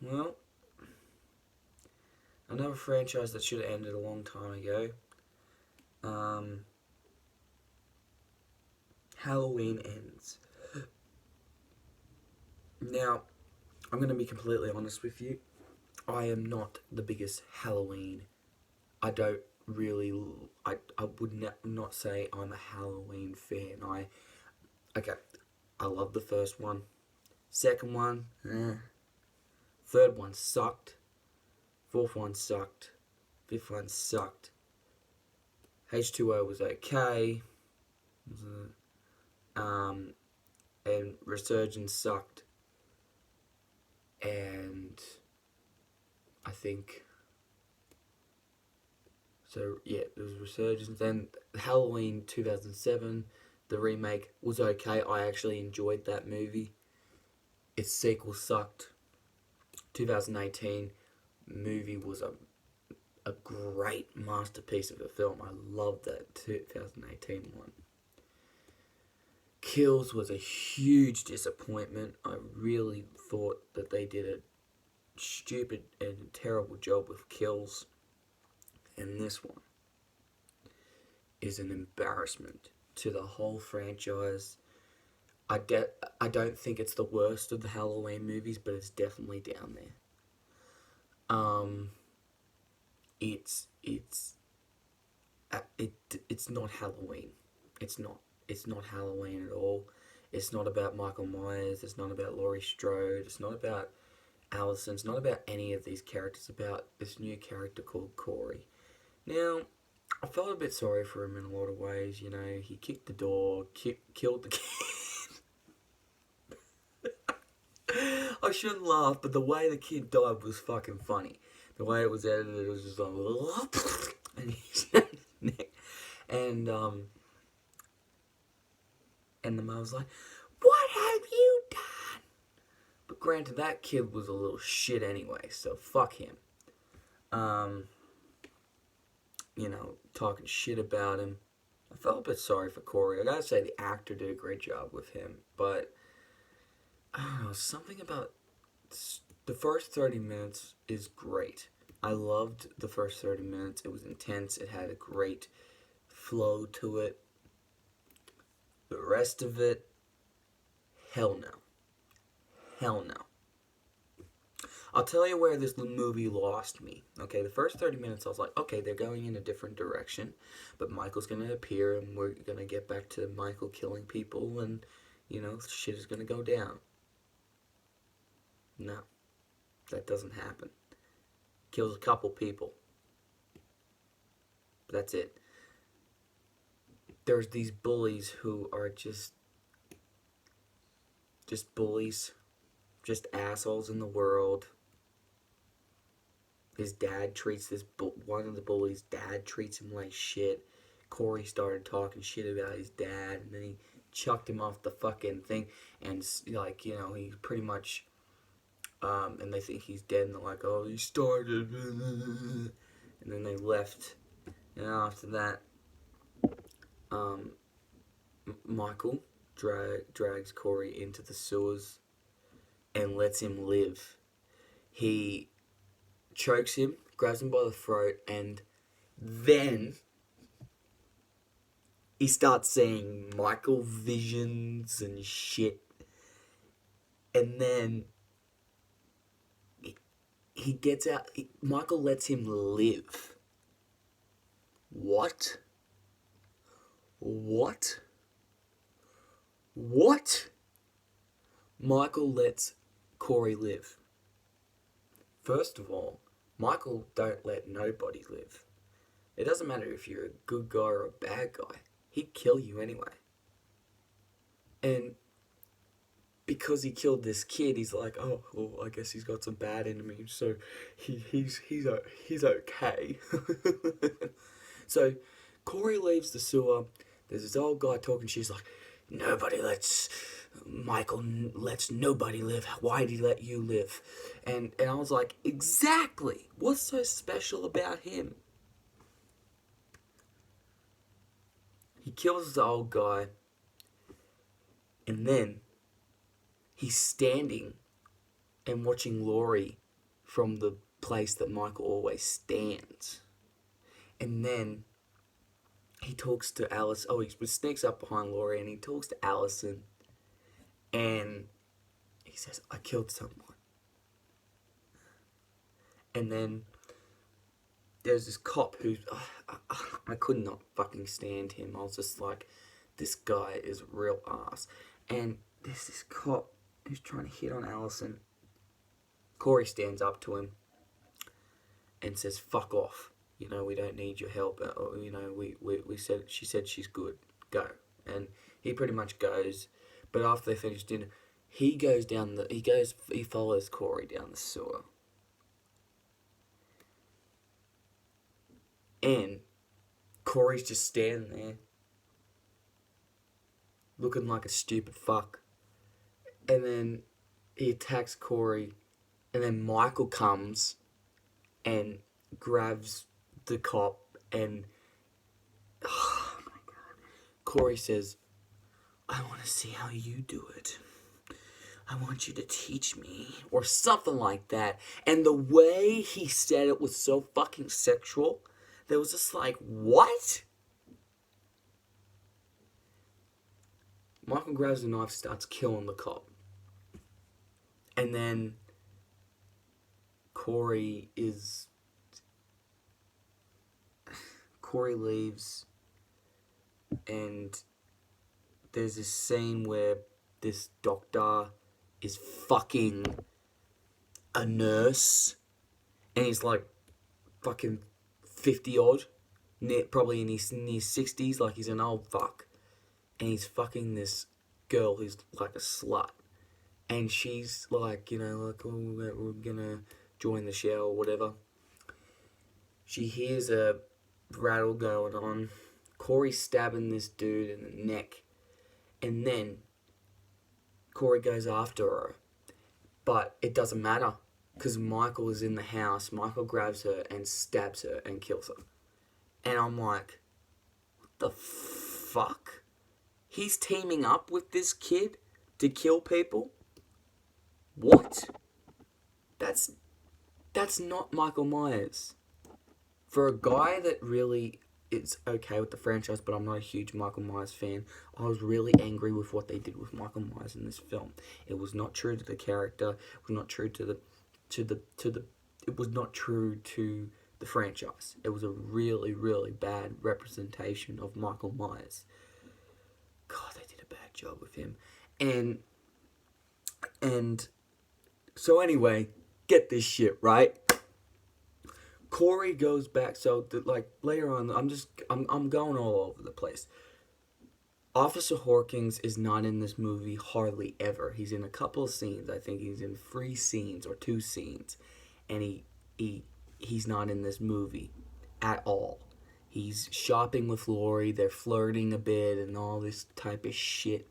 Well, another franchise that should have ended a long time ago. Um, Halloween ends. Now, I'm going to be completely honest with you. I am not the biggest Halloween. I don't really. I would not say I'm a Halloween fan. Okay. I love the first one. Second one, Third one sucked. Fourth one sucked. Fifth one sucked. H2O was okay. Um, and Resurgence sucked. And I think so. Yeah, it was Resurgence. Then Halloween 2007, the remake was okay. I actually enjoyed that movie. Its sequel sucked. 2018 movie was a great masterpiece of a film. I loved that 2018 one. Kills was a huge disappointment. I really thought that they did a stupid and terrible job with Kills. And this one is an embarrassment to the whole franchise. I don't think it's the worst of the Halloween movies, but it's definitely down there. Um, it's it's not Halloween. It's not. It's not Halloween at all. It's not about Michael Myers. It's not about Laurie Strode. It's not about Allison. It's not about any of these characters. It's about this new character called Corey. Now, I felt a bit sorry for him in a lot of ways. You know, he kicked the door, killed the kid. I shouldn't laugh, but the way the kid died was fucking funny. The way it was edited, it was just like, and he's and and the mum was like, "What have you done?" But granted, that kid was a little shit anyway, so fuck him. Um, talking shit about him. I felt a bit sorry for Corey. I gotta say, the actor did a great job with him, but I don't know, something about the first 30 minutes is great. I loved the first 30 minutes. It was intense. It had a great flow to it. The rest of it, hell no. Hell no. I'll tell you where this movie lost me. Okay, the first 30 minutes I was like, okay, they're going in a different direction, but Michael's going to appear and we're going to get back to Michael killing people and, shit is going to go down. No, that doesn't happen. Kills a couple people. That's it. There's these bullies who are just bullies, just assholes in the world. His dad treats one of the bullies' dad treats him like shit. Corey started talking shit about his dad, and then he chucked him off the fucking thing, and he pretty much, and they think he's dead, and they're like, oh, he started, and then they left, and after that, Michael drags Corey into the sewers and lets him live. He chokes him, grabs him by the throat, and then he starts seeing Michael visions and shit. And then he gets out. Michael lets him live. What? What? What? Michael lets Corey live. First of all, Michael don't let nobody live. It doesn't matter if you're a good guy or a bad guy. He'd kill you anyway. And because he killed this kid, he's like, oh, well, I guess he's got some bad in him, so he's okay. So Corey leaves the sewer. There's this old guy talking. She's like, Michael lets nobody live. Why did he let you live? And I was like, exactly. What's so special about him? He kills the old guy, and then he's standing and watching Laurie from the place that Michael always stands. And then he talks to Alice. Oh, he sneaks up behind Laurie and he talks to Allison. And he says, I killed someone. And then there's this cop who, I could not fucking stand him. I was just like, this guy is real ass. And there's this cop who's trying to hit on Allison. Corey stands up to him and says, fuck off. You know, we don't need your help. You know, she said she's good. Go. And he pretty much goes. But after they finish dinner, he follows Corey down the sewer. And Corey's just standing there, looking like a stupid fuck. And then he attacks Corey, and then Michael comes and grabs the cop, and oh my god, Corey says, I want to see how you do it. I want you to teach me, or something like that. And the way he said it was so fucking sexual. There was just like, what? Michael grabs the knife, starts killing the cop. And then Corey leaves, and there's this scene where this doctor is fucking a nurse, and he's like fucking 50 odd, probably in his 60s, like he's an old fuck, and he's fucking this girl who's like a slut, and she's like, you know, like, oh, we're gonna join the show or whatever. She hears a rattle going on. Corey stabbing this dude in the neck, and then Corey goes after her, but it doesn't matter. Because Michael is in the house. Michael grabs her and stabs her and kills her. And I'm like, what the fuck? He's teaming up with this kid to kill people? What? That's not Michael Myers. For a guy that really is okay with the franchise, but I'm not a huge Michael Myers fan, I was really angry with what they did with Michael Myers in this film. It was not true to the character. It was not true to the it was not true to the franchise. It was a really, really bad representation of Michael Myers. God, they did a bad job with him. And so anyway, get this shit, right? Corey goes back, so like later on, I'm going all over the place. Officer Hawkins is not in this movie hardly ever. He's in a couple of scenes. I think he's in 3 scenes or 2 scenes. And he's not in this movie at all. He's shopping with Laurie. They're flirting a bit and all this type of shit.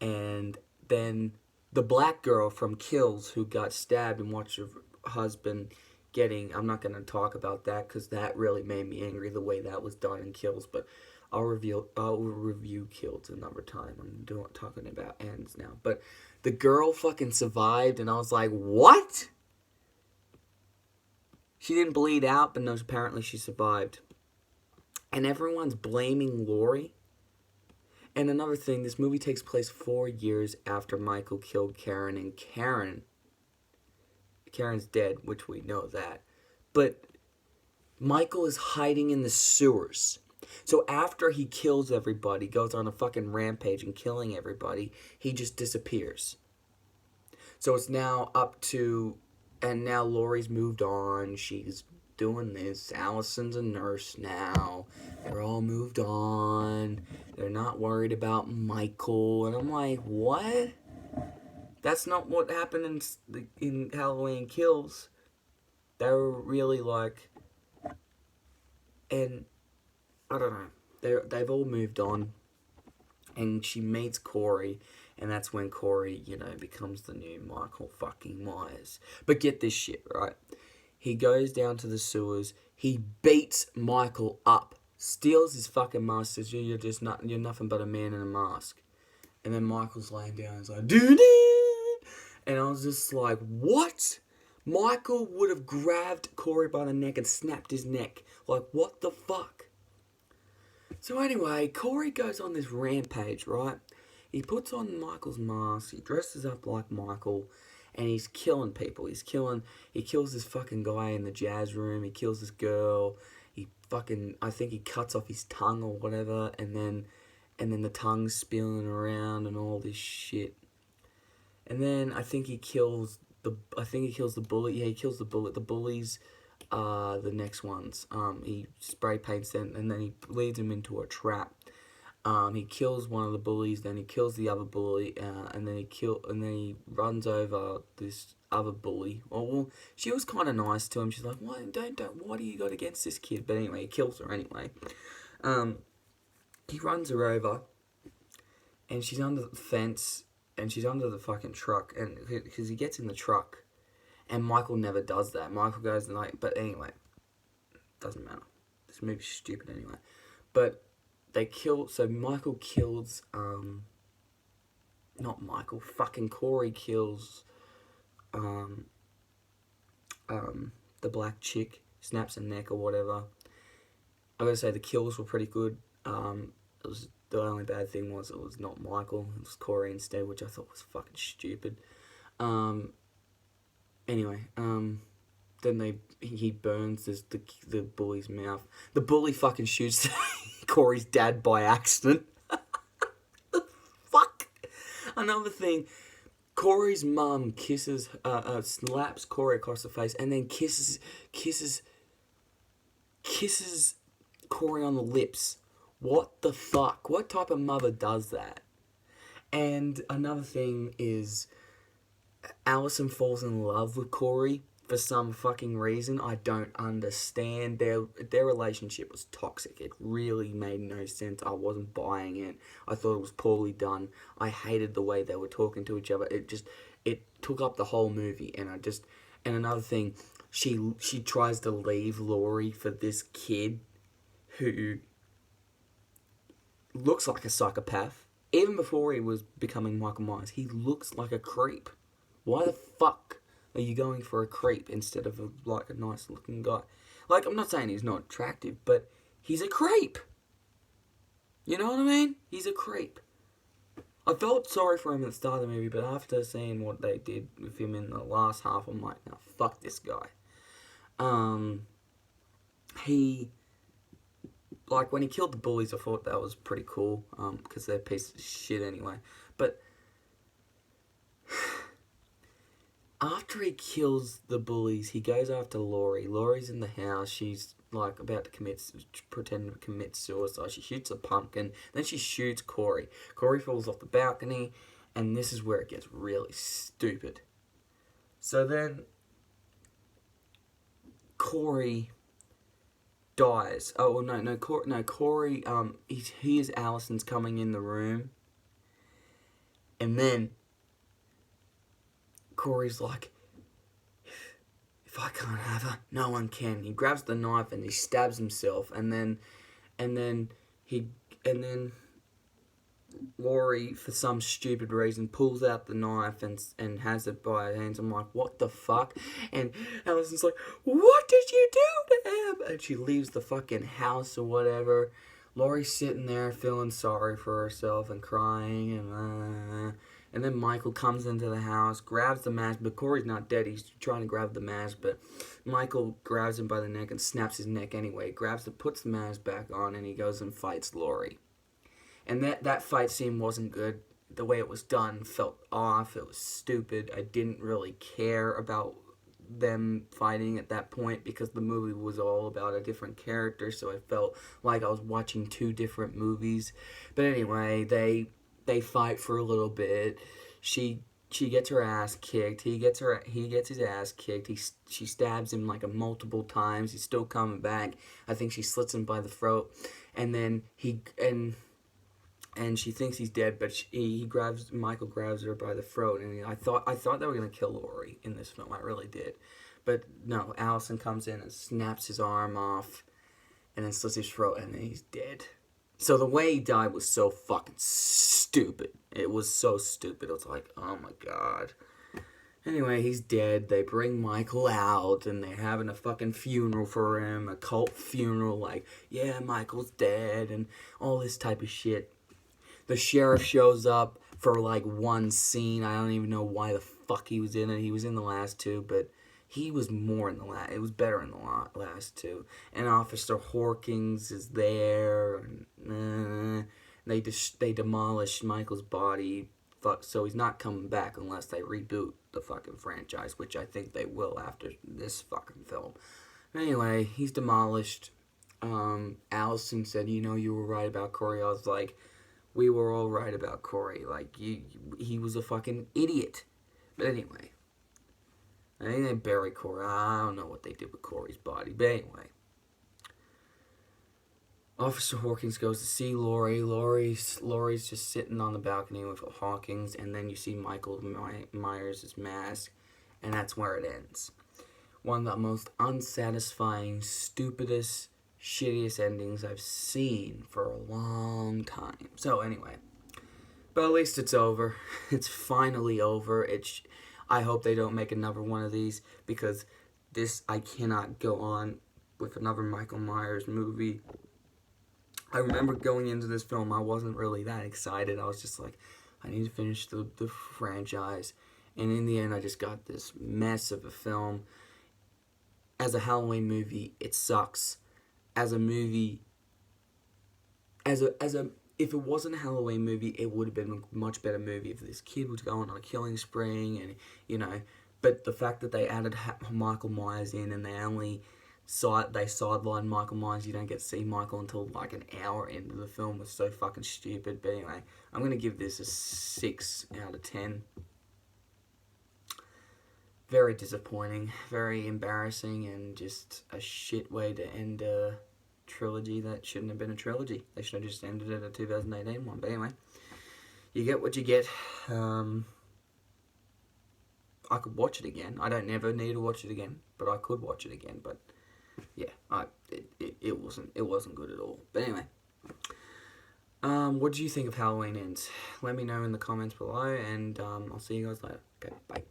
And then the black girl from Kills who got stabbed and watched her husband getting... I'm not going to talk about that because that really made me angry the way that was done in Kills. But I'll review Kills another time. I'm talking about ends now. But the girl fucking survived, and I was like, what? She didn't bleed out, but no, apparently she survived. And everyone's blaming Laurie. And another thing, this movie takes place 4 years after Michael killed Karen, and Karen's dead, which we know that. But Michael is hiding in the sewers. So after he kills everybody, goes on a fucking rampage and killing everybody, he just disappears. So it's now up to... And now Laurie's moved on. She's doing this. Allison's a nurse now. They're all moved on. They're not worried about Michael. And I'm like, what? That's not what happened in Halloween Kills. They were really like... And... I don't know. They've all moved on. And she meets Corey. And that's when Corey, you know, becomes the new Michael fucking Myers. But get this shit, right? He goes down to the sewers. He beats Michael up. Steals his fucking mask. Says, you're nothing but a man in a mask. And then Michael's laying down and he's like, dude. And I was just like, what? Michael would have grabbed Corey by the neck and snapped his neck. Like, what the fuck? So anyway, Corey goes on this rampage, right? He puts on Michael's mask, he dresses up like Michael, and he's killing people. He kills this fucking guy in the jazz room, he kills this girl, I think he cuts off his tongue or whatever, and then the tongue's spilling around and all this shit. And then I think he kills the bully. Yeah, he kills the bully. The bullies are the next ones. He spray paints them, and then he leads them into a trap. He kills one of the bullies, then he kills the other bully, and then he runs over this other bully. Well, she was kind of nice to him. She's like, "Why what do you got against this kid?" But anyway, he kills her anyway. He runs her over, and she's under the fence, and she's under the fucking truck, and because he gets in the truck, and Michael never does that. Michael goes and like, but anyway, doesn't matter. This movie's stupid anyway. But Michael kills, not Michael, fucking Corey kills, the black chick, snaps her neck or whatever. I gotta say the kills were pretty good. It was the only bad thing was it was not Michael, it was Corey instead, which I thought was fucking stupid. Anyway, then he burns the bully's mouth. The bully fucking shoots Corey's dad by accident. Fuck. Another thing, Corey's mum slaps Corey across the face and then kisses Corey on the lips. What the fuck? What type of mother does that? And another thing is, Allison falls in love with Corey for some fucking reason. I don't understand. Their relationship was toxic. It really made no sense. I wasn't buying it. I thought it was poorly done. I hated the way they were talking to each other. It took up the whole movie. And another thing, she tries to leave Laurie for this kid who looks like a psychopath. Even before he was becoming Michael Myers, he looks like a creep. Why the fuck are you going for a creep instead of a nice looking guy? Like, I'm not saying he's not attractive, but he's a creep. You know what I mean? He's a creep. I felt sorry for him at the start of the movie, but after seeing what they did with him in the last half, I'm like, no, fuck this guy. When he killed the bullies, I thought that was pretty cool, because they're pieces of shit anyway. But after he kills the bullies, he goes after Laurie. Laurie's in the house. She's about to pretend to commit suicide. She shoots a pumpkin. Then she shoots Corey. Corey falls off the balcony, and this is where it gets really stupid. So then Corey dies. Oh no, Corey. He hears Allison's coming in the room, and then Corey's like, if I can't have her, no one can. He grabs the knife and he stabs himself, and then Laurie, for some stupid reason, pulls out the knife and has it by her hands. I'm like, what the fuck? And Allison's like, what did you do to him? And she leaves the fucking house or whatever. Laurie's sitting there feeling sorry for herself and crying, and then Michael comes into the house, grabs the mask, but Corey's not dead. He's trying to grab the mask, but Michael grabs him by the neck and snaps his neck anyway. Puts the mask back on, and he goes and fights Laurie. And that fight scene wasn't good. The way it was done felt off. It was stupid. I didn't really care about them fighting at that point because the movie was all about a different character, so I felt like I was watching two different movies. But anyway, they fight for a little bit. She gets her ass kicked. He gets his ass kicked. She stabs him multiple times. He's still coming back. I think she slits him by the throat, and then and she thinks he's dead, but Michael grabs her by the throat, and I thought they were gonna kill Laurie in this film. I really did, but no. Allison comes in and snaps his arm off, and then slits his throat, and then he's dead. So the way he died was so fucking stupid. It was so stupid. It was like, oh my god. Anyway, he's dead. They bring Michael out, and they're having a fucking funeral for him, a cult funeral, like, yeah, Michael's dead, and all this type of shit. The sheriff shows up for, like, one scene. I don't even know why the fuck he was in it. He was in the last two, but he was more in the last. It was better in the last two. And Officer Hawkins is there, and they demolished Michael's body. So he's not coming back unless they reboot the fucking franchise, which I think they will after this fucking film. Anyway, he's demolished. Allison said, you were right about Corey. I was like, we were all right about Corey. Like, he was a fucking idiot. But anyway, I think they buried Corey. I don't know what they did with Corey's body. But anyway, Officer Hawkins goes to see Laurie. Laurie's just sitting on the balcony with Hawkins, and then you see Michael Myers' mask, and that's where it ends. One of the most unsatisfying, stupidest, shittiest endings I've seen for a long time. So anyway, but at least it's over. It's finally over. I hope they don't make another one of these, because I cannot go on with another Michael Myers movie. I remember going into this film, I wasn't really that excited. I was just like, I need to finish the franchise. And in the end, I just got this mess of a film. As a Halloween movie, it sucks. As a movie, if it wasn't a Halloween movie, it would have been a much better movie if this kid was going on a killing spree, and, but the fact that they added Michael Myers in, and they sidelined Michael Myers. You don't get to see Michael until like an hour into the film. Was so fucking stupid. But anyway, I'm going to give this a 6 out of 10. Very disappointing, very embarrassing, and just a shit way to end a trilogy that shouldn't have been a trilogy. They should have just ended it at a 2018 one. But anyway, you get what you get. I could watch it again. I don't never need to watch it again, but I could watch it again. But yeah, it wasn't good at all. But anyway, what do you think of Halloween Ends? Let me know in the comments below, and I'll see you guys later. Okay, bye.